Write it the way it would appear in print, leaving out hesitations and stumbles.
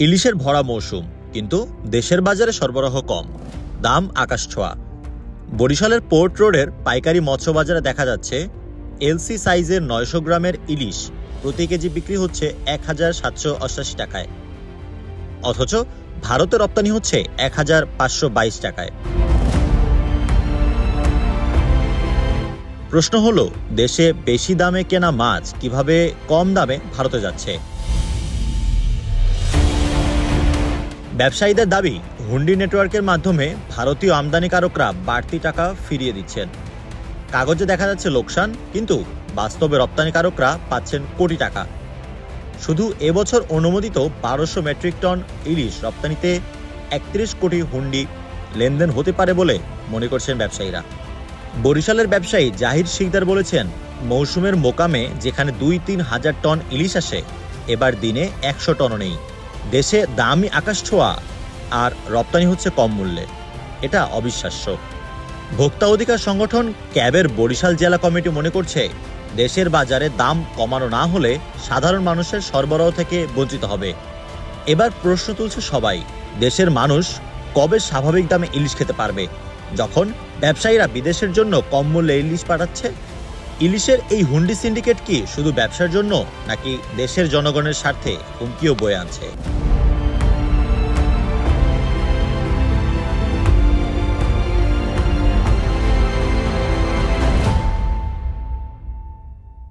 ইলিশের ভরা মৌসুম, কিন্তু দেশের বাজারে সরবরাহ কম, দাম আকাশছোঁয়া। বরিশালের পোর্ট রোডের পাইকারি মৎস্য বাজারে দেখা যাচ্ছে এলসি সাইজের ৯০০ গ্রামের ইলিশ প্রতি কেজি বিক্রি হচ্ছে ১,৭৮৮ টাকায়, অথচ ভারতে রপ্তানি হচ্ছে ১,৫২২ টাকায়। প্রশ্ন হলো, দেশে বেশি দামে কেনা মাছ কিভাবে কম দামে ভারতে যাচ্ছে? ব্যবসায়ীদের দাবি, হুন্ডি নেটওয়ার্কের মাধ্যমে ভারতীয় আমদানিকারকরা বাড়তি টাকা ফিরিয়ে দিচ্ছেন। কাগজে দেখা যাচ্ছে লোকসান, কিন্তু বাস্তবে রপ্তানিকারকরা পাচ্ছেন কোটি টাকা। শুধু এবছর অনুমোদিত ১২০০ মেট্রিক টন ইলিশ রপ্তানিতে ৩১ কোটি হুন্ডি লেনদেন হতে পারে বলে মনে করছেন ব্যবসায়ীরা। বরিশালের ব্যবসায়ী জাহির শিকদার বলেছেন, মৌসুমের মোকামে যেখানে ২-৩ হাজার টন ইলিশ আসে, এবার দিনে ১০০ টনও নেই। দেশে দামই আকাশছোঁয়া আর রপ্তানি হচ্ছে কম মূল্যে, এটা অবিশ্বাস্য। ভোক্তা অধিকার সংগঠন ক্যাবের বরিশাল জেলা কমিটি মনে করছে, দেশের বাজারে দাম কমানো না হলে সাধারণ মানুষের সরবরাহ থেকে বঞ্চিত হবে। এবার প্রশ্ন তুলছে সবাই, দেশের মানুষ কবে স্বাভাবিক দামে ইলিশ খেতে পারবে, যখন ব্যবসায়ীরা বিদেশের জন্য কম মূল্যে ইলিশ পাঠাচ্ছে? ইলিশের এই হুন্ডি সিন্ডিকেট কি শুধু ব্যবসার জন্য, নাকি দেশের জনগণের স্বার্থে হুমকিও বয়ে আনছে?